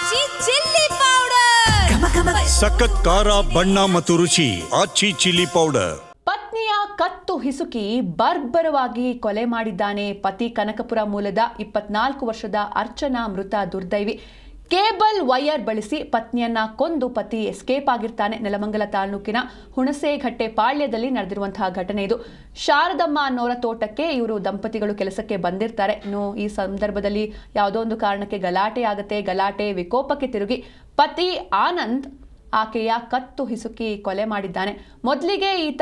ಆಚಿ chilli powder ಸಖತ್ ಖಾರ ಬಣ್ಣ ಮತ್ತು ರುಚಿ ಆಚಿ ಚಿಲ್ಲಿ ಪೌಡರ್. ಪತ್ನಿಯ ಕತ್ತು ಹಿಸುಕಿ ಬರ್ಬರವಾಗಿ ಕೊಲೆ ಮಾಡಿದ್ದಾನೆ ಪತಿ. ಕನಕಪುರ ಮೂಲದ 24 ವರ್ಷದ ಅರ್ಚನಾ ಮೃತ ದುರ್ದೈವಿ. ಕೇಬಲ್ ವೈರ್ ಬಳಸಿ ಪತ್ನಿಯನ್ನ ಕೊಂದು ಪತಿ ಎಸ್ಕೇಪ್ ಆಗಿರ್ತಾನೆ. ನೆಲಮಂಗಲ ತಾಲೂಕಿನ ಹುಣಸೇಘಟ್ಟೆ ಪಾಳ್ಯದಲ್ಲಿ ನಡೆದಿರುವಂತಹ ಘಟನೆ ಇದು. ಶಾರದಮ್ಮ ಅನ್ನೋರ ತೋಟಕ್ಕೆ ಇವರು ದಂಪತಿಗಳು ಕೆಲಸಕ್ಕೆ ಬಂದಿರ್ತಾರೆ. ಇನ್ನು ಈ ಸಂದರ್ಭದಲ್ಲಿ ಯಾವುದೋ ಒಂದು ಕಾರಣಕ್ಕೆ ಗಲಾಟೆ ಆಗುತ್ತೆ. ಗಲಾಟೆ ವಿಕೋಪಕ್ಕೆ ತಿರುಗಿ ಪತಿ ಆನಂದ್ ಆಕೆಯ ಕತ್ತು ಹಿಸುಕಿ ಕೊಲೆ ಮಾಡಿದ್ದಾನೆ. ಮೊದಲಿಗೆ ಈತ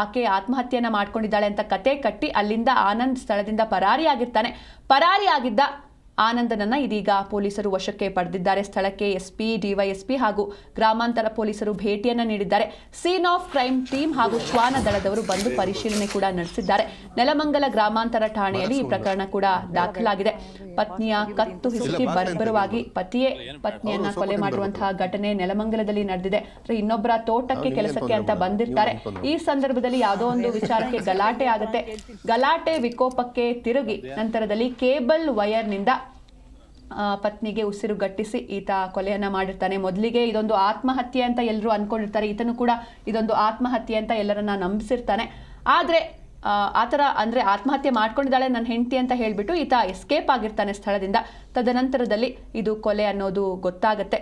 ಆಕೆ ಆತ್ಮಹತ್ಯೆಯನ್ನ ಮಾಡ್ಕೊಂಡಿದ್ದಾಳೆ ಅಂತ ಕತೆ ಕಟ್ಟಿ ಅಲ್ಲಿಂದ ಆನಂದ್ ಸ್ಥಳದಿಂದ ಪರಾರಿಯಾಗಿರ್ತಾನೆ. ಪರಾರಿಯಾಗಿದ್ದ ಆನಂದನನ್ನ ಇದೀಗ ಪೊಲೀಸರು ವಶಕ್ಕೆ ಪಡೆದಿದ್ದಾರೆ. ಸ್ಥಳಕ್ಕೆ ಎಸ್ಪಿ, ಡಿವೈಎಸ್ಪಿ ಹಾಗೂ ಗ್ರಾಮಾಂತರ ಪೊಲೀಸರು ಭೇಟಿಯನ್ನ ನೀಡಿದ್ದಾರೆ. ಸೀನ್ ಆಫ್ ಕ್ರೈಮ್ ಟೀಮ್ ಹಾಗೂ ಶ್ವಾನ ದಳದವರು ಬಂದು ಪರಿಶೀಲನೆ ಕೂಡ ನಡೆಸಿದ್ದಾರೆ. ನೆಲಮಂಗಲ ಗ್ರಾಮಾಂತರ ಠಾಣೆಯಲ್ಲಿ ಈ ಪ್ರಕರಣ ಕೂಡ ದಾಖಲಾಗಿದೆ. ಪತ್ನಿಯ ಕತ್ತು ಹಿಸುಕಿ ಬರ್ಬರವಾಗಿ ಪತಿಯೇ ಪತ್ನಿಯನ್ನ ಕೊಲೆ ಮಾಡಿರುವಂತಹ ಘಟನೆ ನೆಲಮಂಗಲದಲ್ಲಿ ನಡೆದಿದೆ. ಇನ್ನೊಬ್ಬರ ತೋಟಕ್ಕೆ ಕೆಲಸಕ್ಕೆ ಅಂತ ಬಂದಿರ್ತಾರೆ. ಈ ಸಂದರ್ಭದಲ್ಲಿ ಯಾವುದೋ ಒಂದು ವಿಚಾರಕ್ಕೆ ಗಲಾಟೆ ಆಗುತ್ತೆ. ಗಲಾಟೆ ವಿಕೋಪಕ್ಕೆ ತಿರುಗಿ ನಂತರದಲ್ಲಿ ಕೇಬಲ್ ವೈರ್ನಿಂದ ಪತ್ನಿಗೆ ಉಸಿರುಗಟ್ಟಿಸಿ ಈತ ಕೊಲೆಯನ್ನ ಮಾಡಿರ್ತಾನೆ. ಮೊದಲಿಗೆ ಇದೊಂದು ಆತ್ಮಹತ್ಯೆ ಅಂತ ಎಲ್ಲರೂ ಅನ್ಕೊಂಡಿರ್ತಾರೆ. ಈತನು ಕೂಡ ಇದೊಂದು ಆತ್ಮಹತ್ಯೆ ಅಂತ ಎಲ್ಲರನ್ನ ನಂಬಿಸಿರ್ತಾನೆ. ಆದ್ರೆ ಆತರ ಅಂದ್ರೆ ಆತ್ಮಹತ್ಯೆ ಮಾಡ್ಕೊಂಡಿದ್ದಾಳೆ ನನ್ನ ಹೆಂಡತಿ ಅಂತ ಹೇಳ್ಬಿಟ್ಟು ಈತ ಎಸ್ಕೇಪ್ ಆಗಿರ್ತಾನೆ ಸ್ಥಳದಿಂದ. ತದನಂತರದಲ್ಲಿ ಇದು ಕೊಲೆ ಅನ್ನೋದು ಗೊತ್ತಾಗತ್ತೆ.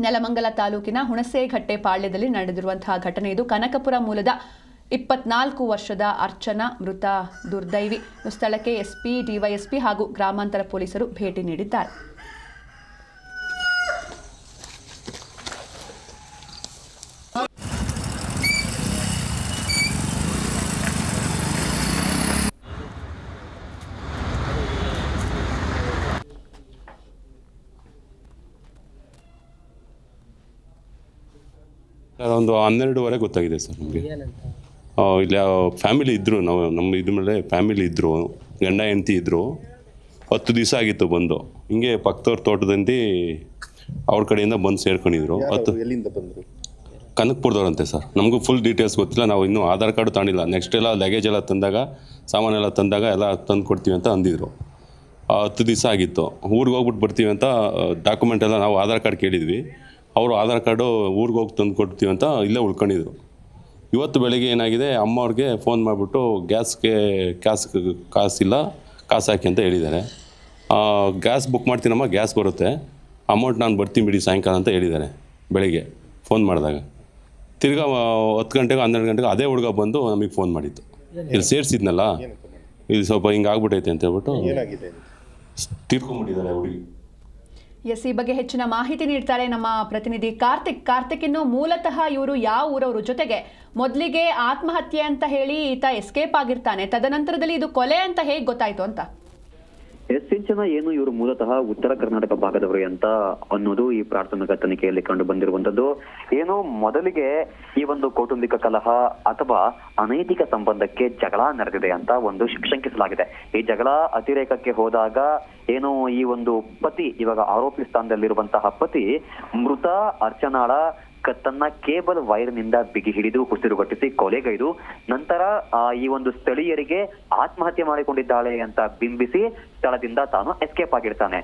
ನೆಲಮಂಗಲ ತಾಲೂಕಿನ ಹುಣಸೇಘಟ್ಟೆ ಪಾಳ್ಯದಲ್ಲಿ ನಡೆದಿರುವಂತಹ ಘಟನೆ ಇದು. ಕನಕಪುರ ಮೂಲದ 24 ವರ್ಷದ ಅರ್ಚನಾ ಮೃತ ದುರ್ದೈವಿ. ಸ್ಥಳಕ್ಕೆ ಎಸ್ಪಿ, ಡಿವೈಎಸ್ಪಿ ಹಾಗೂ ಗ್ರಾಮಾಂತರ ಪೊಲೀಸರು ಭೇಟಿ ನೀಡಿದ್ದಾರೆ. ಒಂದು 12:30 ಗೊತ್ತಾಗಿದೆ ಸರ್ ನಮಗೆ. ಇಲ್ಲಿ ಫ್ಯಾಮಿಲಿ ಇದ್ದರು, ನಮ್ಮ ಇದ್ರ ಮೇಲೆ ಫ್ಯಾಮಿಲಿ ಇದ್ದರು, ಗಂಡ ಹೆಂಡತಿ ಇದ್ದರು. 10 ದಿವಸ ಆಗಿತ್ತು ಬಂದು. ಹಿಂಗೆ ಪಕ್ಕದವ್ರ ತೋಟದಲ್ಲಿ ಅವ್ರ ಕಡೆಯಿಂದ ಬಂದು ಸೇರ್ಕೊಂಡಿದ್ರು. ಎಲ್ಲಿಂದ ಬಂದರು? ಕನಕಪುರದವ್ರಂತೆ ಸರ್. ನಮಗೂ ಫುಲ್ ಡೀಟೇಲ್ಸ್ ಗೊತ್ತಿಲ್ಲ. ನಾವು ಇನ್ನೂ ಆಧಾರ್ ಕಾರ್ಡು ತಗೊಂಡಿಲ್ಲ. ನೆಕ್ಸ್ಟ್ ಎಲ್ಲ ಲಗೇಜ್ ಎಲ್ಲ ತಂದಾಗ, ಸಾಮಾನೆಲ್ಲ ತಂದಾಗ ಎಲ್ಲ ತಂದು ಕೊಡ್ತೀವಿ ಅಂತ ಅಂದಿದ್ರು. 10 ದಿವಸ ಆಗಿತ್ತು. ಊರಿಗೆ ಹೋಗ್ಬಿಟ್ಟು ಬರ್ತೀವಿ ಅಂತ ಡಾಕ್ಯುಮೆಂಟ್ ಎಲ್ಲ ನಾವು ಆಧಾರ್ ಕಾರ್ಡ್ ಕೇಳಿದ್ವಿ. ಅವರು ಆಧಾರ್ ಕಾರ್ಡು ಊರಿಗೆ ಹೋಗಿ ತಂದು ಕೊಡ್ತೀವಿ ಅಂತ ಇಲ್ಲೇ ಉಳ್ಕೊಂಡಿದ್ರು. ಇವತ್ತು ಬೆಳಗ್ಗೆ ಏನಾಗಿದೆ, ಅಮ್ಮ ಅವ್ರಿಗೆ ಫೋನ್ ಮಾಡಿಬಿಟ್ಟು ಗ್ಯಾಸ್ಗೆ ಕಾಸಿಲ್ಲ, ಕಾಸು ಹಾಕಿ ಅಂತ ಹೇಳಿದ್ದಾರೆ. ಗ್ಯಾಸ್ ಬುಕ್ ಮಾಡ್ತೀನಮ್ಮ, ಗ್ಯಾಸ್ ಬರುತ್ತೆ, ಅಮೌಂಟ್ ನಾನು ಬರ್ತೀನಿ ಬಿಡಿ ಸಾಯಂಕಾಲ ಅಂತ ಹೇಳಿದ್ದಾರೆ ಬೆಳಿಗ್ಗೆ ಫೋನ್ ಮಾಡಿದಾಗ. ತಿರ್ಗಾ 10 ಗಂಟೆಗೆ 12 ಗಂಟೆಗೆ ಅದೇ ಹುಡುಗ ಬಂದು ನಮಗೆ ಫೋನ್ ಮಾಡಿತ್ತು. ಇಲ್ಲಿ ಸೇರಿಸಿದ್ನಲ್ಲ, ಇದು ಸ್ವಲ್ಪ ಹಿಂಗೆ ಆಗ್ಬಿಟ್ಟೈತೆ ಅಂತ ಹೇಳ್ಬಿಟ್ಟು ತೀರ್ಕೊಂಡ್ಬಿಟ್ಟಿದ್ದಾರೆ ಹುಡುಗಿ. ಎಸ್, ಈ ಬಗ್ಗೆ ಹೆಚ್ಚಿನ ಮಾಹಿತಿ ನೀಡ್ತಾರೆ ನಮ್ಮ ಪ್ರತಿನಿಧಿ ಕಾರ್ತಿಕ್. ಇನ್ನು ಮೂಲತಃ ಇವರು ಯಾವ ಊರವರು? ಜೊತೆಗೆ ಮೊದಲಿಗೆ ಆತ್ಮಹತ್ಯೆ ಅಂತ ಹೇಳಿ ಈತ ಎಸ್ಕೇಪ್ ಆಗಿರ್ತಾನೆ. ತದನಂತರದಲ್ಲಿ ಇದು ಕೊಲೆ ಅಂತ ಹೇಗೆ ಗೊತ್ತಾಯ್ತು ಅಂತ? ಸಿಂಚನ ಏನು ಇವರು ಮೂಲತಃ ಉತ್ತರ ಕರ್ನಾಟಕ ಭಾಗದವರು ಅಂತ ಅನ್ನೋದು ಈ ಪ್ರಾಥಮಿಕ ತನಿಖೆಯಲ್ಲಿ ಕಂಡು ಬಂದಿರುವಂತದ್ದು. ಏನು ಮೊದಲಿಗೆ ಈ ಒಂದು ಕೌಟುಂಬಿಕ ಕಲಹ ಅಥವಾ ಅನೈತಿಕ ಸಂಬಂಧಕ್ಕೆ ಜಗಳ ನಡೆದಿದೆ ಅಂತ ಒಂದು ಶಂಕಿಸಲಾಗಿದೆ. ಈ ಜಗಳ ಅತಿರೇಕಕ್ಕೆ ಹೋದಾಗ ಏನು ಈ ಒಂದು ಪತಿ, ಇವಾಗ ಆರೋಪಿ ಸ್ಥಾನದಲ್ಲಿರುವಂತಹ ಪತಿ ಮೃತ ಅರ್ಚನಾಳ ಕತ್ತನ್ನ ಕೇಬಲ್ ವೈರ್ನಿಂದ ಬಿಗಿ ಹಿಡಿದು ಉಸಿರುಗಟ್ಟಿಸಿ ಕೊಲೆಗೈದು ನಂತರ ಈ ಒಂದು ಸ್ಥಳೀಯರಿಗೆ ಆತ್ಮಹತ್ಯೆ ಮಾಡಿಕೊಂಡಿದ್ದಾಳೆ ಅಂತ ಬಿಂಬಿಸಿ ಸ್ಥಳದಿಂದ ತಾನು ಎಸ್ಕೇಪ್ ಆಗಿರ್ತಾನೆ.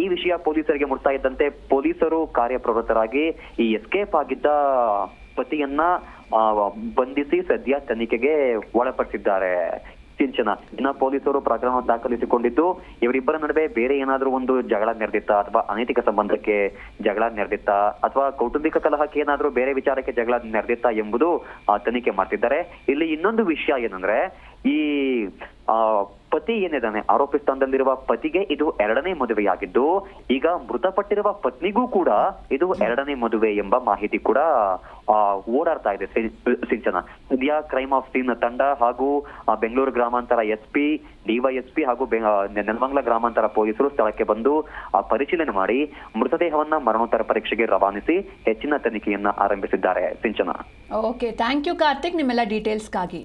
ಈ ವಿಷಯ ಪೊಲೀಸರಿಗೆ ಮುಟ್ತಾ ಇದ್ದಂತೆ ಪೊಲೀಸರು ಕಾರ್ಯಪ್ರವೃತ್ತರಾಗಿ ಈ ಎಸ್ಕೇಪ್ ಆಗಿದ್ದ ಪತಿಯನ್ನ ಬಂಧಿಸಿ ಸದ್ಯ ತನಿಖೆಗೆ ಒಳಪಡಿಸಿದ್ದಾರೆ. ಸಿಂಚನ ಇನ್ನ ಪೊಲೀಸರು ಪ್ರಕರಣ ದಾಖಲಿಸಿಕೊಂಡಿದ್ದು ಇವರಿಬ್ಬರ ನಡುವೆ ಬೇರೆ ಏನಾದ್ರೂ ಒಂದು ಜಗಳ ನಡೆದಿತ್ತಾ ಅಥವಾ ಅನೈತಿಕ ಸಂಬಂಧಕ್ಕೆ ಜಗಳ ನಡೆದಿತ್ತಾ ಅಥವಾ ಕೌಟುಂಬಿಕ ಕಲಹಕ್ಕೆ ಏನಾದ್ರೂ ಬೇರೆ ವಿಚಾರಕ್ಕೆ ಜಗಳ ನಡೆದಿತ್ತಾ ಎಂಬುದು ತನಿಖೆ ಮಾಡ್ತಿದ್ದಾರೆ. ಇಲ್ಲಿ ಇನ್ನೊಂದು ವಿಷಯ ಏನಂದ್ರೆ, ಈ ಪತಿ ಏನಿದ್ದಾನೆ, ಆರೋಪಿ ಸ್ಥಾನದಲ್ಲಿರುವ ಪತಿಗೆ ಇದು 2ನೇ ಮದುವೆಯಾಗಿದ್ದು ಈಗ ಮೃತಪಟ್ಟಿರುವ ಪತ್ನಿಗೂ ಕೂಡ ಇದು 2ನೇ ಮದುವೆ ಎಂಬ ಮಾಹಿತಿ ಕೂಡ ಓಡಾಡ್ತಾ ಇದೆ. ಸಿಂಚನ ಸದ್ಯ ಕ್ರೈಮ್ ಆಫ್ ಸೀನ್ ತಂಡ ಹಾಗೂ ಬೆಂಗಳೂರು ಗ್ರಾಮಾಂತರ ಎಸ್ಪಿ, ಡಿವೈಎಸ್ಪಿ ಹಾಗೂ ನೆಲಮಂಗಲ ಗ್ರಾಮಾಂತರ ಪೊಲೀಸರು ಸ್ಥಳಕ್ಕೆ ಬಂದು ಪರಿಶೀಲನೆ ಮಾಡಿ ಮೃತದೇಹವನ್ನ ಮರಣೋತ್ತರ ಪರೀಕ್ಷೆಗೆ ರವಾನಿಸಿ ಹೆಚ್ಚಿನ ತನಿಖೆಯನ್ನ ಆರಂಭಿಸಿದ್ದಾರೆ. ಸಿಂಚನ. ಓಕೆ, ಥ್ಯಾಂಕ್ ಯು ಕಾರ್ತಿಕ್ ನಿಮ್ಮೆಲ್ಲ ಡೀಟೇಲ್ಸ್ಗಾಗಿ.